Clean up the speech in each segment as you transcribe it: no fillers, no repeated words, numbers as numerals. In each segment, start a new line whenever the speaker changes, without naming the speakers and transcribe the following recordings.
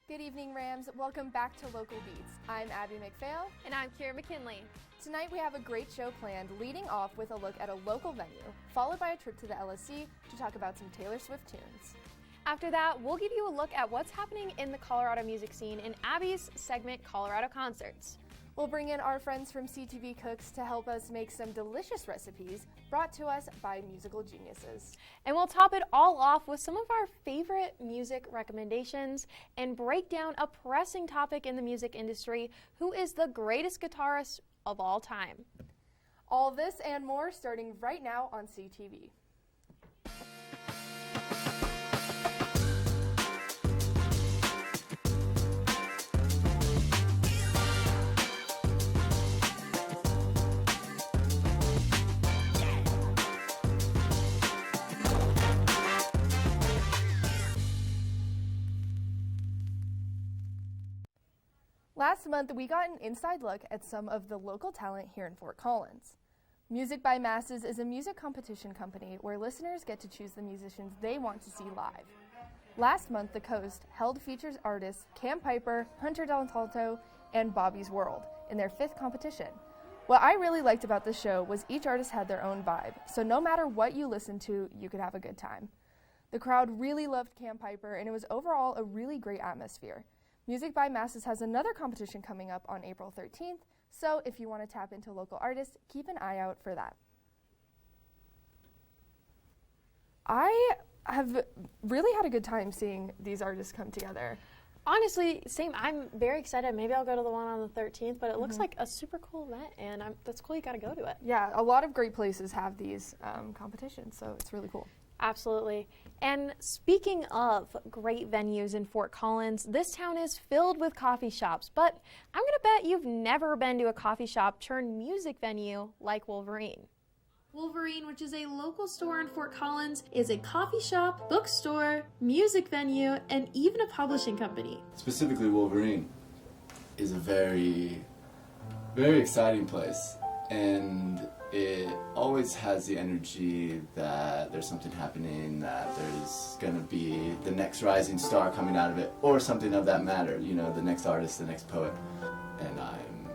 Good evening, Rams. Welcome back to Local Beats. I'm Abby MacPhail.
And I'm Kyra McKinley.
Tonight we have a great show planned, leading off with a look at a local venue, followed by a trip to the LSC to talk about some Taylor Swift tunes.
After that, we'll give you a look at what's happening in the Colorado music scene in Abby's segment, Colorado Concerts.
We'll bring in our friends from CTV Cooks to help us make some delicious recipes brought to us by musical geniuses.
And we'll top it all off with some of our favorite music recommendations and break down a pressing topic in the music industry: who is the greatest guitarist of all time?
All this and more starting right now on CTV. Last month, we got an inside look at some of the local talent here in Fort Collins. Music by Masses is a music competition company where listeners get to choose the musicians they want to see live. Last month, The Coast held features artists Cam Piper, Hunter Del Talto, and Bobby's World in their 5th competition. What I really liked about this show was each artist had their own vibe, so no matter what you listened to, you could have a good time. The crowd really loved Cam Piper, and it was overall a really great atmosphere. Music by Masses has another competition coming up on April 13th, so if you want to tap into local artists, keep an eye out for that. I have really had a good time seeing these artists come together.
Honestly, same. I'm very excited. Maybe I'll go to the one on the 13th, but it looks like a super cool event, and that's cool. You got to go to it.
Yeah, a lot of great places have these competitions, so it's really cool.
Absolutely. And speaking of great venues in Fort Collins, this town is filled with coffee shops, but I'm going to bet you've never been to a coffee shop turned music venue like Wolverine. Wolverine, which is a local store in Fort Collins, is a coffee shop, bookstore, music venue, and even a publishing company.
Specifically, Wolverine is a very, very exciting place, and it always has the energy that there's something happening, that there's going to be the next rising star coming out of it, or something of that matter, the next artist, the next poet. And I'm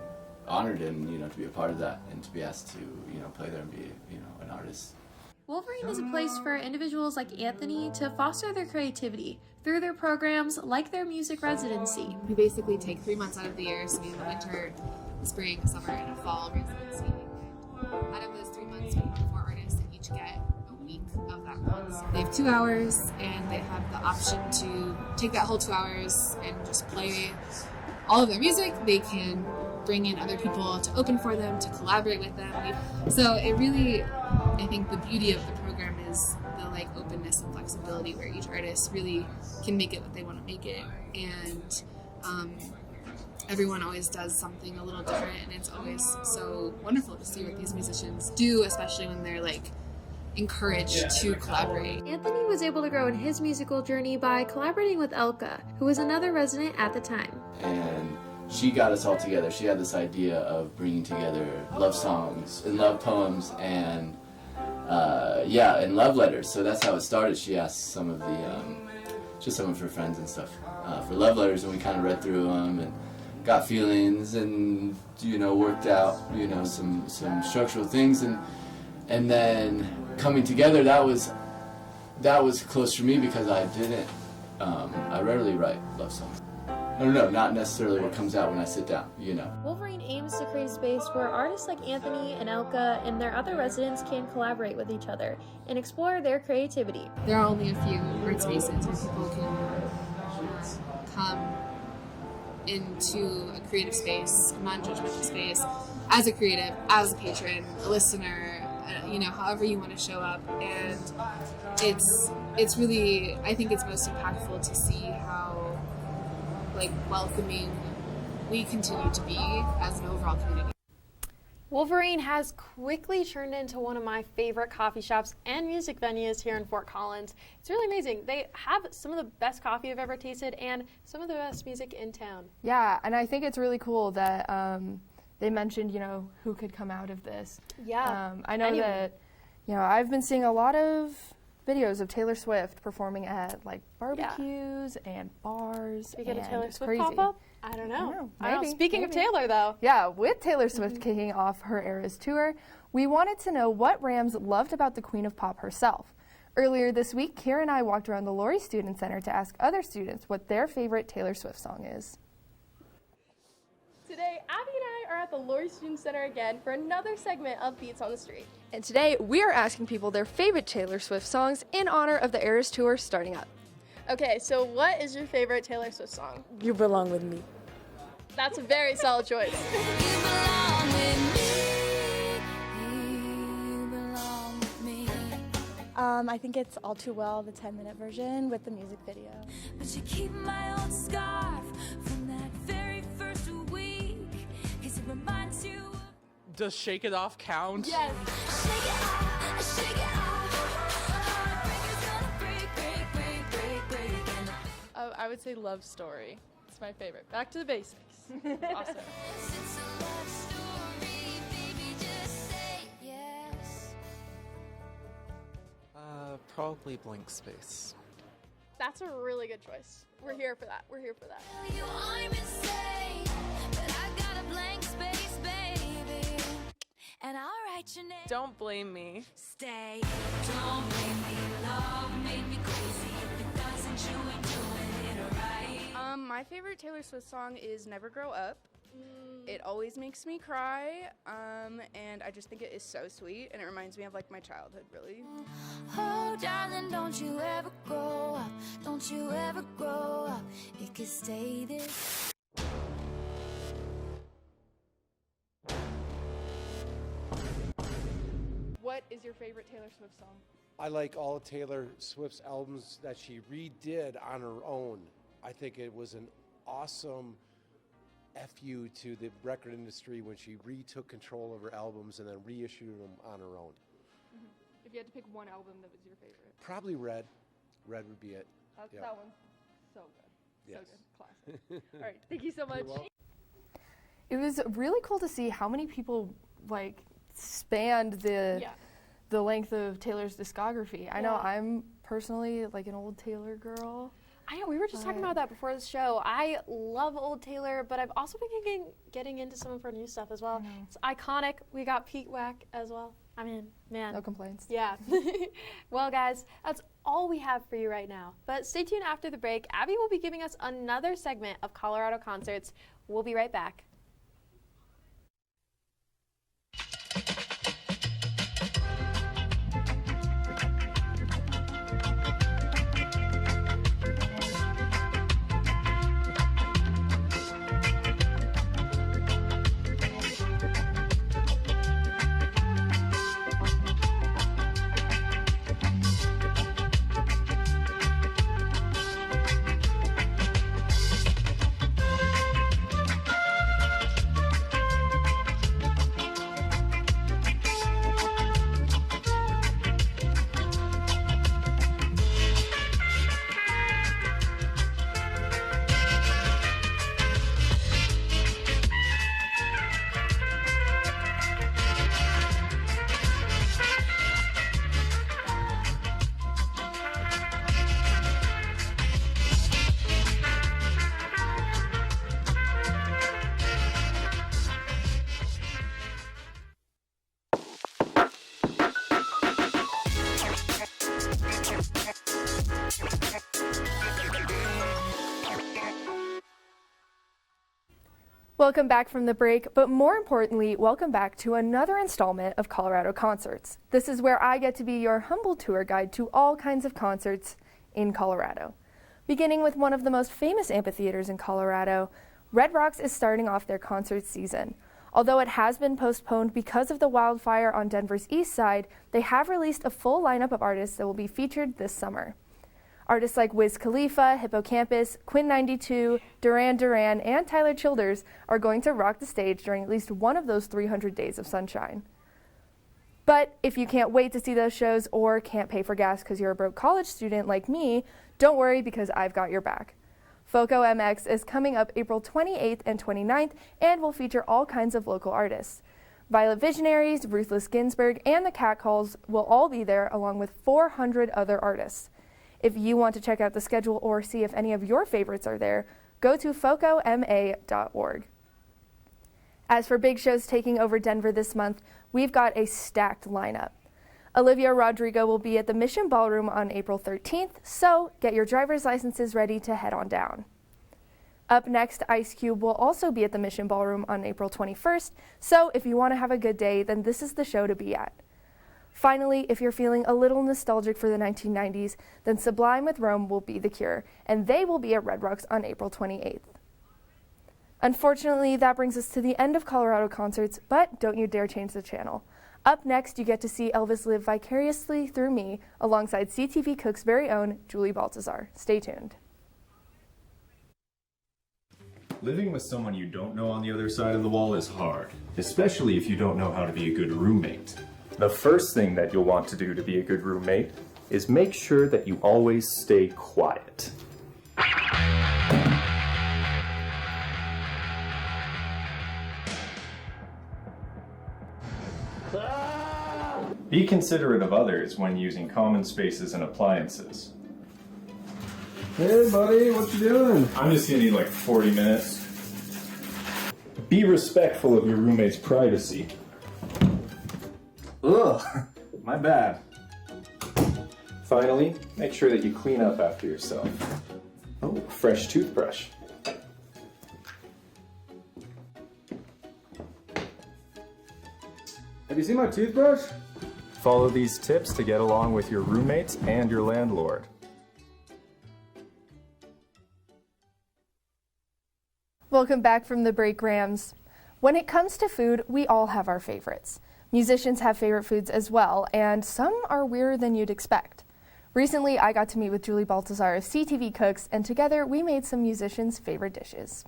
honored and, to be a part of that and to be asked to, play there and be, an artist.
Wolverine is a place for individuals like Anthony to foster their creativity through their programs like their music residency.
We basically take 3 months out of the year, so we have a winter, a spring, summer, and a fall residency. Out of those 3 months, we have 4 artists that each get a week of that month. They have 2 hours, and they have the option to take that whole 2 hours and just play all of their music. They can bring in other people to open for them, to collaborate with them. So it really, I think the beauty of the program is the openness and flexibility where each artist really can make it what they want to make it. And everyone always does something a little different, and it's always so wonderful to see what these musicians do, especially when they're encouraged to collaborate. Anthony was able to grow in his musical journey by collaborating with Elka, who was another resident at the time.
And she got us all together. She had this idea of bringing together love songs and love poems and and love letters. So that's how it started. She asked some of some of her friends and stuff for love letters, and we kind of read through them and got feelings and worked out some structural things, and then coming together, that was close for me because I rarely write love songs. No, not necessarily what comes out when I sit down,
Wolverine aims to create a space where artists like Anthony and Elka and their other residents can collaborate with each other and explore their creativity.
There are only a few art spaces where people can come into a creative space, a non-judgmental space, as a creative, as a patron, a listener, however you want to show up. And it's really, I think it's most impactful to see how welcoming we continue to be as an overall community.
Wolverine has quickly turned into one of my favorite coffee shops and music venues here in Fort Collins. It's really amazing. They have some of the best coffee I've ever tasted and some of the best music in town.
Yeah, and I think it's really cool that they mentioned, who could come out of this.
Yeah.
I know that, I've been seeing a lot of videos of Taylor Swift performing at like barbecues and bars.
We get a
and
Taylor
it's
Swift
crazy.
pop-up? I don't know.
Maybe,
Speaking of
maybe.
Taylor, though.
Yeah, with Taylor Swift kicking off her Eras tour, we wanted to know what Rams loved about the Queen of Pop herself. Earlier this week, Kyra and I walked around the Laurie Student Center to ask other students what their favorite Taylor Swift song is.
Today, Abby and I are at the Laurie Student Center again for another segment of Beats on the Street.
And today, we are asking people their favorite Taylor Swift songs in honor of the Eras tour starting up.
Okay, so what is your favorite Taylor Swift song?
You Belong With Me.
That's a very solid choice.
I think it's All Too Well, the 10-minute version with the music video.
But you keep my old scarf from that very first week, 'cause it reminds you of
Does Shake It Off count?
Yes.
shake it off, shake it off. Heartbreak is gonna break, break, break, break, break. And
I would say Love Story. It's my favorite. Back to the basics. Awesome.
it's a love story, baby, just say yes.
Probably Blank Space.
That's a really good choice. We're here for that. We're here for that.
You I'm insane, but I got a blank space, baby, and I'll write your name.
Don't Blame Me.
Stay. Don't blame me. Love made me crazy. If it doesn't, you ain't doing it right.
My favorite Taylor Swift song is Never Grow Up. It always makes me cry, and I just think it is so sweet, and it reminds me of like my childhood, really.
Oh, darling, don't you ever grow up. Don't you ever grow up. It could stay this.
What is your favorite Taylor Swift song?
I like all of Taylor Swift's albums that she redid on her own. I think it was an awesome FU to the record industry when she retook control of her albums and then reissued them on her own.
If you had to pick one album that was your favorite.
Probably Red. Red would be it. Yeah.
That one's so good.
Yes.
So good. Classic. All right. Thank you so much.
You're welcome.
It was really cool to see how many people like spanned the length of Taylor's discography. I know I'm personally like an old Taylor girl.
I know, we were just talking about that before the show. I love old Taylor, but I've also been getting into some of her new stuff as well. It's iconic. We got Pete Whack as well. I mean, man.
No complaints.
Yeah. Well, guys, that's all we have for you right now. But stay tuned after the break. Abby will be giving us another segment of Colorado concerts. We'll be right back.
Welcome back from the break, but more importantly, welcome back to another installment of Colorado Concerts. This is where I get to be your humble tour guide to all kinds of concerts in Colorado. Beginning with one of the most famous amphitheaters in Colorado, Red Rocks is starting off their concert season. Although it has been postponed because of the wildfire on Denver's east side, they have released a full lineup of artists that will be featured this summer. Artists like Wiz Khalifa, Hippocampus, Quinn 92, Duran Duran, and Tyler Childers are going to rock the stage during at least one of those 300 days of sunshine. But if you can't wait to see those shows or can't pay for gas because you're a broke college student like me, don't worry because I've got your back. FOCO MX is coming up April 28th and 29th and will feature all kinds of local artists. Violet Visionaries, Ruthless Ginsburg, and the Catcalls will all be there along with 400 other artists. If you want to check out the schedule or see if any of your favorites are there, go to focoma.org. As for big shows taking over Denver this month, we've got a stacked lineup. Olivia Rodrigo will be at the Mission Ballroom on April 13th, so get your driver's licenses ready to head on down. Up next, Ice Cube will also be at the Mission Ballroom on April 21st, so if you want to have a good day, then this is the show to be at. Finally, if you're feeling a little nostalgic for the 1990s, then Sublime with Rome will be the cure, and they will be at Red Rocks on April 28th. Unfortunately, that brings us to the end of Colorado concerts, but don't you dare change the channel. Up next, you get to see Elvis live vicariously through me alongside CTV Cook's very own Julie Baltazar. Stay tuned.
Living with someone you don't know on the other side of the wall is hard, especially if you don't know how to be a good roommate. The first thing that you'll want to do to be a good roommate is make sure that you always stay quiet. Be considerate of others when using common spaces and appliances.
Hey buddy, what you doing?
I'm just gonna need like 40 minutes. Be respectful of your roommate's privacy. Ugh, my bad. Finally, make sure that you clean up after yourself. Oh, fresh toothbrush.
Have you seen my toothbrush?
Follow these tips to get along with your roommates and your landlord.
Welcome back from the break, Rams. When it comes to food, we all have our favorites. Musicians have favorite foods as well, and some are weirder than you'd expect. Recently, I got to meet with Julie Baltazar of CTV Cooks, and together we made some musicians' favorite dishes.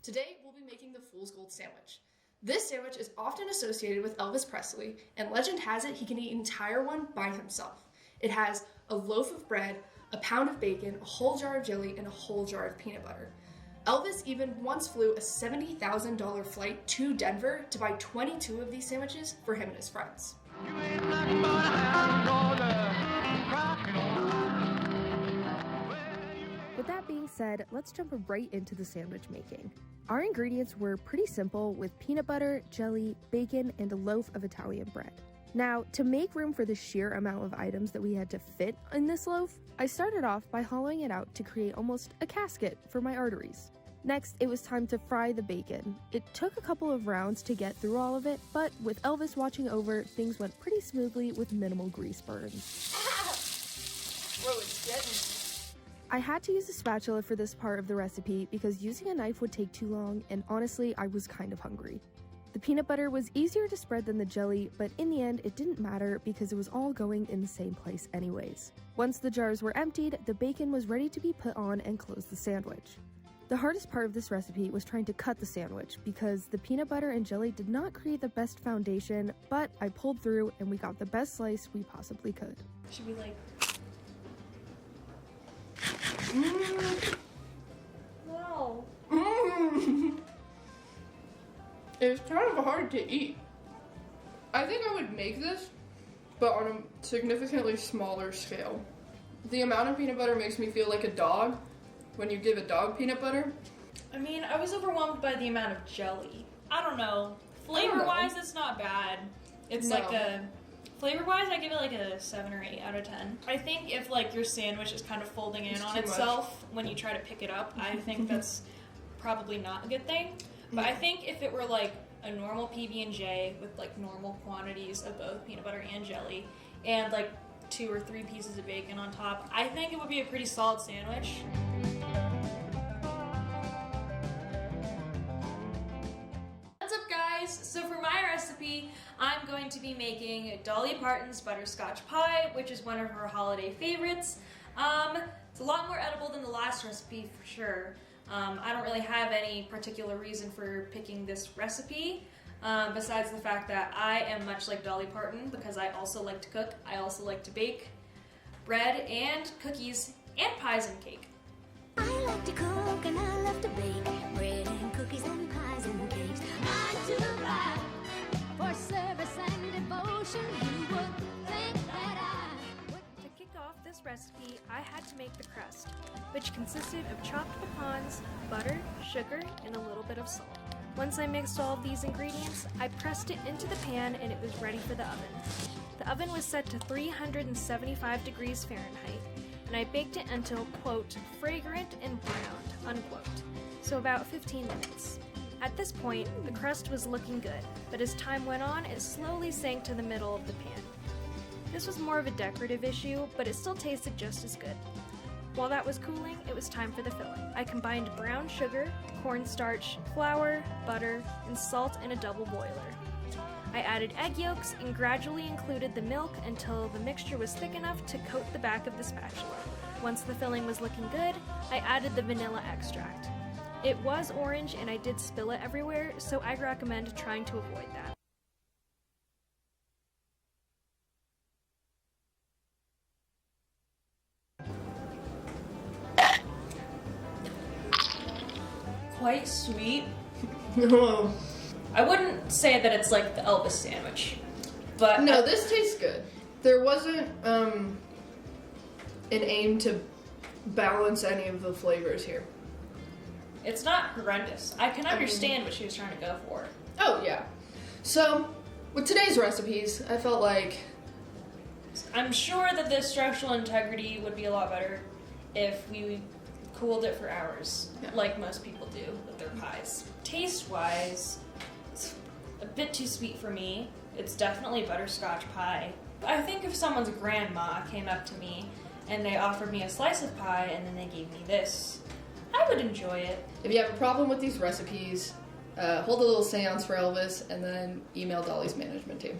Today, we'll be making the Fool's Gold Sandwich. This sandwich is often associated with Elvis Presley, and legend has it he can eat an entire one by himself. It has a loaf of bread, a pound of bacon, a whole jar of jelly, and a whole jar of peanut butter. Elvis even once flew a $70,000 flight to Denver to buy 22 of these sandwiches for him and his friends.
With that being said, let's jump right into the sandwich making. Our ingredients were pretty simple with peanut butter, jelly, bacon, and a loaf of Italian bread. Now, to make room for the sheer amount of items that we had to fit in this loaf, I started off by hollowing it out to create almost a casket for my arteries. Next, it was time to fry the bacon. It took a couple of rounds to get through all of it, but with Elvis watching over, things went pretty smoothly with minimal grease burns.
Bro, it's getting...
I had to use a spatula for this part of the recipe because using a knife would take too long, and honestly, I was kind of hungry. The peanut butter was easier to spread than the jelly, but in the end, it didn't matter because it was all going in the same place anyways. Once the jars were emptied, the bacon was ready to be put on and close the sandwich. The hardest part of this recipe was trying to cut the sandwich because the peanut butter and jelly did not create the best foundation, but I pulled through and we got the best slice we possibly could.
Should we like...
Wow.
It's kind of hard to eat. I think I would make this, but on a significantly smaller scale. The amount of peanut butter makes me feel like a dog when you give a dog peanut butter.
I mean, I was overwhelmed by the amount of jelly. I don't know. Flavor-wise, it's not bad. It's
No.
like a... Flavor-wise, I give it like a 7 or 8 out of 10. I think if like your sandwich is kind of folding in
It's
on
too
itself when you try to pick it up, I think that's probably not a good thing. But I think if it were like a normal PB&J with like normal quantities of both peanut butter and jelly and like 2 or 3 pieces of bacon on top, I think it would be a pretty solid sandwich. What's up, guys? So for my recipe, I'm going to be making Dolly Parton's butterscotch pie, which is one of her holiday favorites. It's a lot more edible than the last recipe for sure. I don't really have any particular reason for picking this recipe, besides the fact that I am much like Dolly Parton because I also like to cook, I also like to bake bread and cookies and pies and cake.
I like to cook and I love to bake bread and cookies and pies and cakes. I do like direction, you would think that I would.
To kick off this recipe, I had to make the crust, which consisted of chopped pecans, butter, sugar, and a little bit of salt. Once I mixed all of these ingredients, I pressed it into the pan and it was ready for the oven. The oven was set to 375 degrees Fahrenheit, and I baked it until, quote, fragrant and browned, unquote, so about 15 minutes. At this point, the crust was looking good, but as time went on, it slowly sank to the middle of the pan. This was more of a decorative issue, but it still tasted just as good. While that was cooling, it was time for the filling. I combined brown sugar, cornstarch, flour, butter, and salt in a double boiler. I added egg yolks and gradually included the milk until the mixture was thick enough to coat the back of the spatula. Once the filling was looking good, I added the vanilla extract. It was orange and I did spill it everywhere, so I recommend trying to avoid that.
Quite sweet. I wouldn't say that it's like the Elvis sandwich, but
no, this tastes good. There wasn't an aim to balance any of the flavors here.
It's not horrendous. I can understand what she was trying to go for.
Oh yeah. So with today's recipes, I felt like
I'm sure that the structural integrity would be a lot better if we cooled it for hours, like most people do with their pies. Taste-wise, it's a bit too sweet for me. It's definitely butterscotch pie. I think if someone's grandma came up to me and they offered me a slice of pie and then they gave me this, I would enjoy it.
if you have a problem with these recipes, hold a little seance for Elvis and then email Dolly's management team.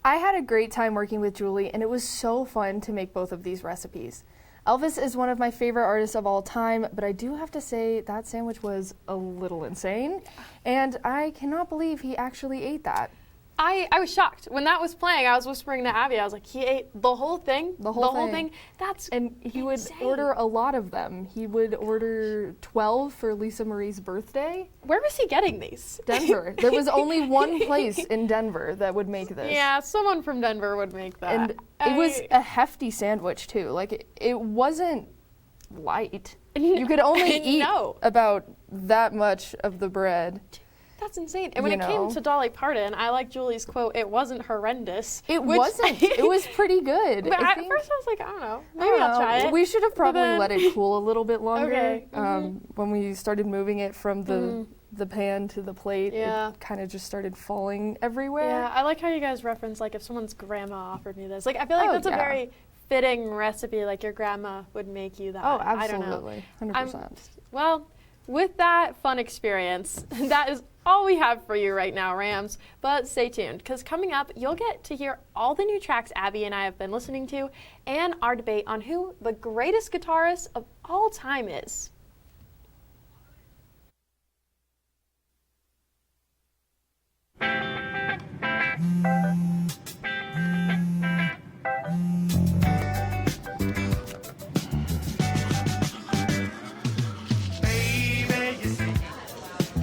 I had a great time working with Julie, and it was so fun to make both of these recipes. Elvis is one of my favorite artists of all time, but I do have to say that sandwich was a little insane, and I cannot believe he actually ate that.
I was shocked. When that was playing, I was whispering to Abby, I was like, he ate the whole thing?
The whole thing.
That's
And he
insane.
would order a lot of them. He would order 12 for Lisa Marie's birthday.
Where was he getting these?
Denver. There was only one place in Denver that would make this.
Yeah, someone from Denver would make that.
And it was a hefty sandwich, too. Like, it wasn't light. You could only eat about that much of the bread.
That's insane. And when it came to Dolly Parton, I like Julie's quote, it wasn't horrendous.
It wasn't. It was pretty good.
But at first I was like, I don't know. Maybe I'll try it.
We should have probably let it cool a little bit longer.
Okay.
When we started moving it from the pan to the plate, it kind of just started falling everywhere.
Yeah, I like how you guys reference, like, if someone's grandma offered me this. Like, I feel like that's a very fitting recipe, like your grandma would make you that.
Oh,
absolutely.
I don't know. 100%.
Well, with that fun experience, that is all we have for you right now, Rams. But stay tuned, because coming up, you'll get to hear all the new tracks Abby and I have been listening to, and our debate on who the greatest guitarist of all time is.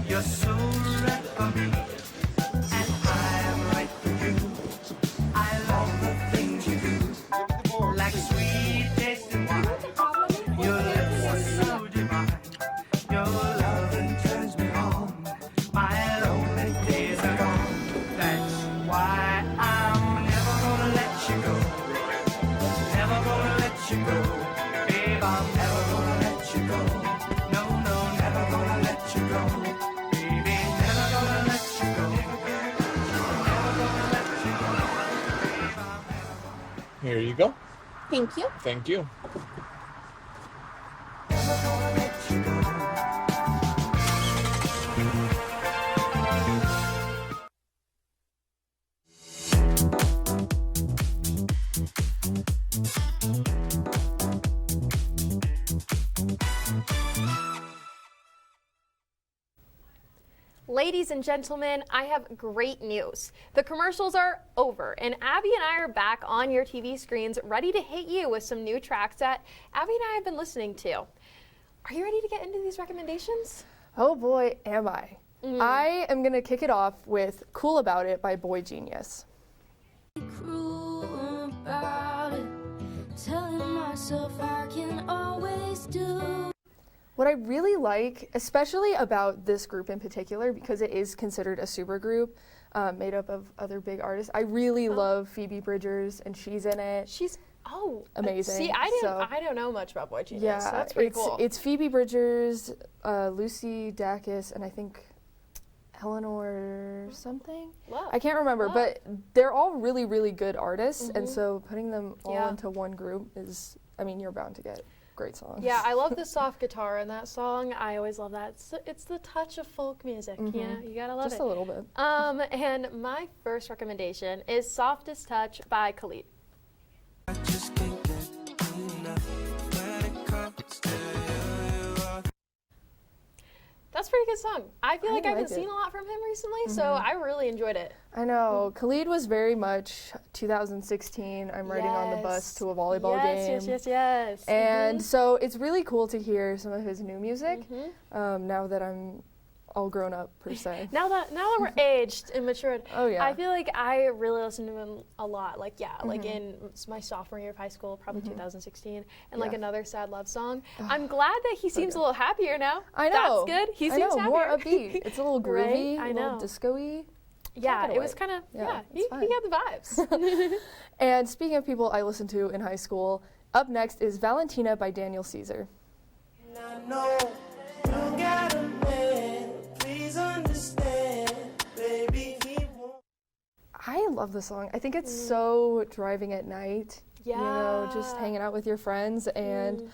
You're so right for me, and I'm right for you. I love the things you do, like sweet tasting wine. Your lips are so divine. Your loving turns me on. My lonely days are gone. That's why I'm never gonna let you go. Never gonna let you go. Babe, I'm never gonna let you go. No, no, never gonna let you go.
Here you go.
Thank you.
Thank you.
Ladies and gentlemen, I have great news. The commercials are over, and Abby and I are back on your TV screens, ready to hit you with some new tracks that Abby and I have been listening to. Are you ready to get into these recommendations?
Oh boy, am I. I am going to kick it off with Cool About It by Boy Genius.
Cruel about it, telling myself I can always do.
What I really like, especially about this group in particular, because it is considered a supergroup made up of other big artists, I really love Phoebe Bridgers, and she's in it.
She's
amazing.
See, I don't know much about Boy Genius.
Yeah,
so that's pretty cool.
It's Phoebe Bridgers, Lucy Dacus, and I think Eleanor something.
Wow.
I can't remember, but they're all really, really good artists, and
Mhm.
so putting them all
Yeah.
into one group is, I mean, you're bound to get great songs.
Yeah, I love the soft guitar in that song. I always love that. It's the touch of folk music, you know? You gotta love it.
Just a little bit.
And my first recommendation is Softest Touch by Khalid. That's a pretty good song. I feel like I haven't seen a lot from him recently, so I really enjoyed it.
I know. Khalid was very much 2016, I'm riding on the bus to a volleyball game.
Yes.
And so it's really cool to hear some of his new music now that I'm all grown up, per se.
Now that we're aged and matured,
yeah.
I feel like I really listened to him a lot. Like, like in my sophomore year of high school, probably 2016, and like Another Sad Love Song. I'm glad that he seems a little happier now.
I know.
That's good. He seems happier.
More upbeat. It's a little groovy,
Right? I
a little
know.
disco-y.
Yeah, it was kind of, he had the vibes.
And speaking of people I listened to in high school, up next is Valentina by Daniel Caesar.
I know you got a man, please understand, baby, he won't.
I love the song. I think it's so driving at night.
Yeah.
You know, just hanging out with your friends. And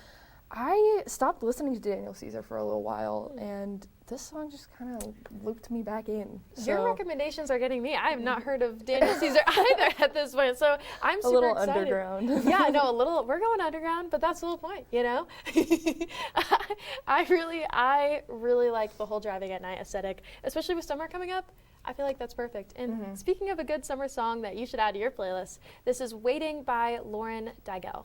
I stopped listening to Daniel Caesar for a little while, and this song just kind of looped me back in.
Your recommendations are getting me. I have not heard of Daniel Caesar either at this point, so I'm super
a little
excited.
underground.
Yeah, no, we're going underground, but that's the whole point, you know? I really like the whole driving at night aesthetic, especially with summer coming up. I feel like that's perfect. And speaking of a good summer song that you should add to your playlist, this is Waiting by Lauren Daigle.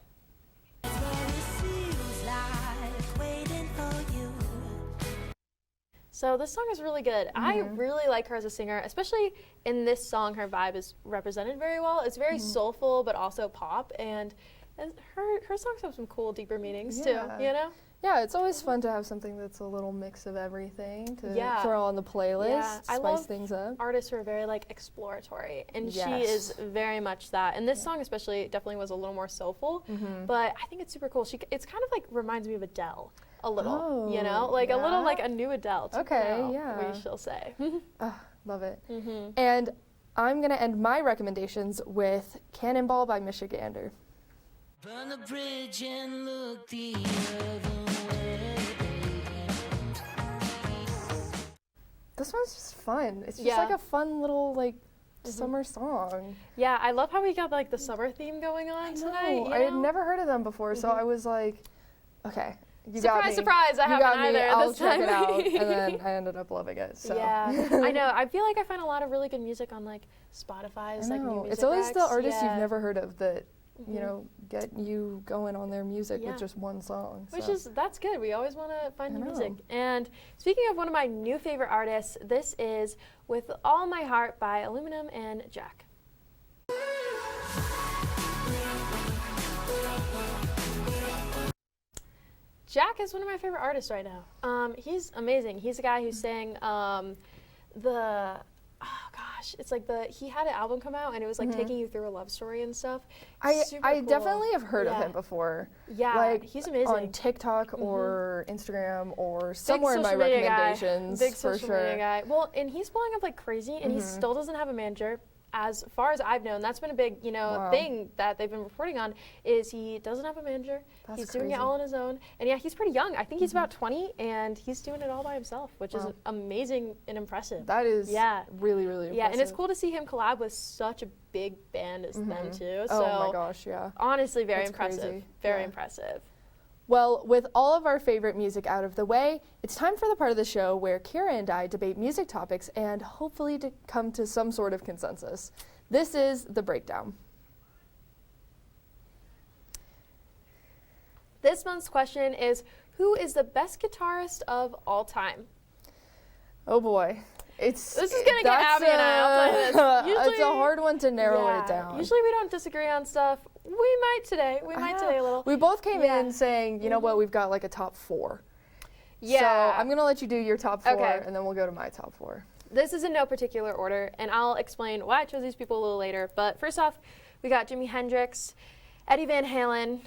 So this song is really good. I really like her as a singer, especially in this song. Her vibe is represented very well. It's very soulful, but also pop, and her songs have some cool, deeper meanings too. You know?
Yeah, it's always fun to have something that's a little mix of everything to throw on the playlist,
I
spice
love
things up.
Artists who are very like exploratory, and she is very much that. And this song especially definitely was a little more soulful, but I think it's super cool. It's kind of like reminds me of Adele. A little, you know, like a little like a new Adele. We shall say.
Love it. And I'm going to end my recommendations with Cannonball by Michigander.
Burn the bridge and look the other way.
This one's just fun. It's just like a fun little like summer song.
Yeah, I love how we got like the summer theme going on tonight.
I had never heard of them before, so I was like, okay. You
surprise,
got me.
surprise! I haven't either.
I'll
this
check
time.
it out, and then I ended up loving it. So.
Yeah, I know. I feel like I find a lot of really good music on like Spotify's like new music
It's always the
racks.
artists you've never heard of that you know get you going on their music with just one song.
Which is that's good. We always want to find new music. And speaking of one of my new favorite artists, this is "With All My Heart" by Aluminum and Jack. Jack is one of my favorite artists right now. He's amazing. He's a guy who sang it's like he had an album come out and it was like taking you through a love story and stuff.
I
cool.
definitely have heard of him before.
Yeah,
like
he's amazing.
On TikTok or Instagram or somewhere in my
social media
recommendations.
Big
for
social
sure.
media guy. Well, and he's blowing up like crazy, and he still doesn't have a manager. As far as I've known, that's been a big, thing that they've been reporting on, is he doesn't have a manager. He's doing it all on his own. And yeah, he's pretty young. I think he's about 20, and he's doing it all by himself, which is amazing and impressive.
That is really, really impressive.
Yeah, and it's cool to see him collab with such a big band as them, too. So,
oh my gosh, yeah.
Honestly, very
That's
impressive.
crazy.
Very impressive.
Well, with all of our favorite music out of the way, it's time for the part of the show where Kyra and I debate music topics and hopefully to come to some sort of consensus. This is The Breakdown.
This month's question is, who is the best guitarist of all time?
Oh boy.
This is going to get Abby and I, I'll tell you this. Usually,
it's a hard one to narrow it down.
Usually we don't disagree on stuff. We might today. We might today a little.
We both came in saying, you know what, we've got like a top 4.
Yeah.
So I'm going to let you do your top 4, and then we'll go to my top 4.
This is in no particular order, and I'll explain why I chose these people a little later. But first off, we got Jimi Hendrix, Eddie Van Halen,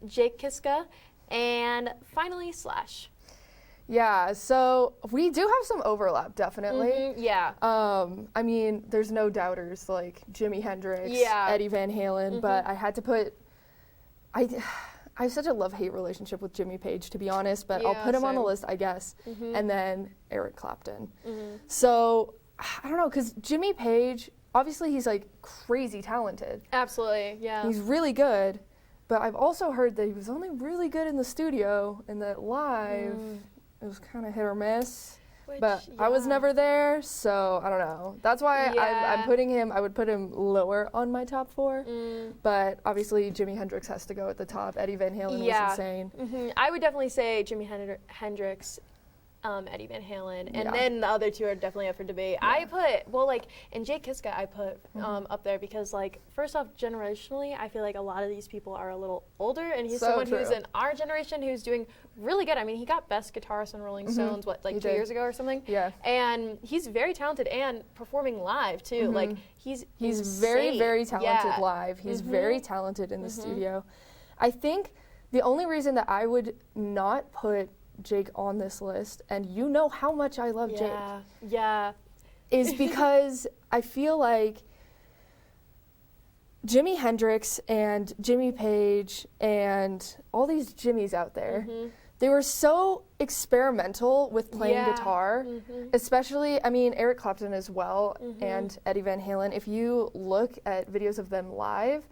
Jake Kiska, and finally Slash.
Yeah, so we do have some overlap, definitely.
Yeah.
I mean, there's no doubters like Jimi Hendrix, Eddie Van Halen, but I had to put, I have such a love-hate relationship with Jimmy Page, to be honest, but I'll put him on the list, I guess, and then Eric Clapton. So, I don't know, because Jimmy Page, obviously he's like crazy talented.
Absolutely, yeah.
He's really good, but I've also heard that he was only really good in the studio and that live, it was kind of hit or miss. But I was never there, so I don't know. That's why I'm putting him, I would put him lower on my top 4. But obviously Jimi Hendrix has to go at the top. Eddie Van Halen was insane.
I would definitely say Jimi Hendrix, Eddie Van Halen, and then the other two are definitely up for debate. I put, and Jake Kiska I put up there because, first off, generationally, I feel like a lot of these people are a little older, and he's someone who's in our generation who's doing really good. I mean, he got Best Guitarist on Rolling Stones, 2 years ago or something?
Yeah.
And he's very talented and performing live, too. He's
very, very talented live. He's very talented in the studio. I think the only reason that I would not put Jake on this list, and you know how much I love Jake.
Yeah.
Is because I feel like Jimi Hendrix and Jimmy Page and all these Jimmys out there, they were so experimental with playing guitar, especially, I mean, Eric Clapton as well, and Eddie Van Halen. If you look at videos of them live,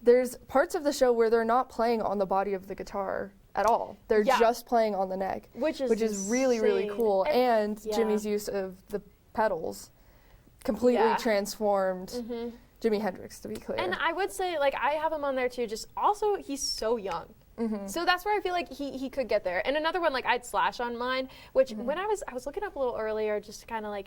there's parts of the show where they're not playing on the body of the guitar at all. They're just playing on the neck, which is really, really cool. And Jimmy's use of the pedals completely transformed Jimi Hendrix, to be clear.
And I would say, I have him on there too, just also he's so young. So that's where I feel like he could get there. And another one, I'd Slash on mine, which when I was looking up a little earlier just to kind of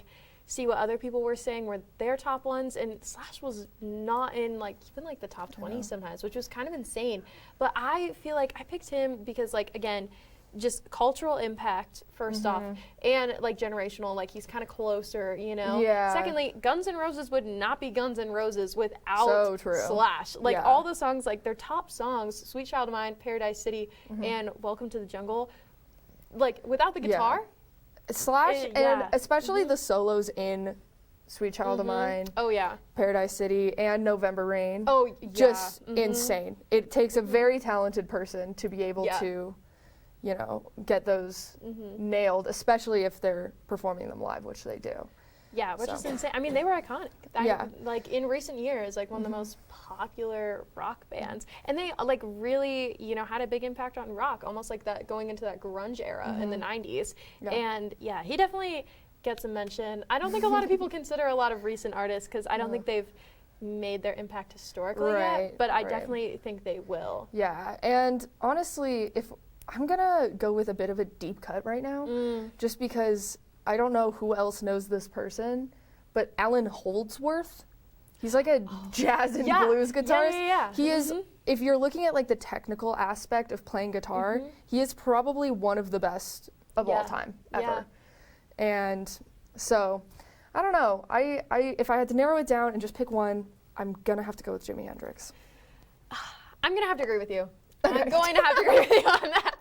see what other people were saying were their top ones, and Slash was not in even the top 20 sometimes, which was kind of insane. But I feel like I picked him because again, just cultural impact first off, and generational, he's kind of closer, you know. Secondly, Guns N' Roses would not be Guns N' Roses without Slash. All the songs, their top songs, Sweet Child of Mine, Paradise City, and Welcome to the Jungle, without the guitar.
Slash, and especially the solos in Sweet Child of Mine, Paradise City, and November Rain. Just insane. It takes a very talented person to be able to, get those nailed, especially if they're performing them live, which they do.
Yeah, which is insane. I mean, they were iconic. In recent years, one of the most popular rock bands. And they, really, had a big impact on rock, almost that going into that grunge era in the 90s. And, he definitely gets a mention. I don't think a lot of people consider a lot of recent artists because I don't think they've made their impact historically yet, but I definitely think they will.
Yeah, and honestly, if I'm going to go with a bit of a deep cut right now, just because I don't know who else knows this person, but Alan Holdsworth, he's a jazz and blues guitarist. He is, if you're looking at the technical aspect of playing guitar, he is probably one of the best of all time, ever. And so, I don't know. I if I had to narrow it down and just pick one, I'm going to have to go with Jimi Hendrix.
I'm going to have to agree with you. I'm going to have to agree with you on that.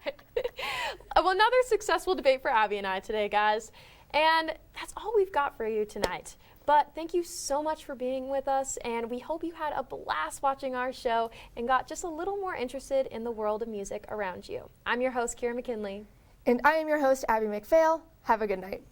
Well, another successful debate for Abby and I today, guys. And that's all we've got for you tonight. But thank you so much for being with us, and we hope you had a blast watching our show and got just a little more interested in the world of music around you. I'm your host, Kyra McKinley.
And I am your host, Abby MacPhail. Have a good night.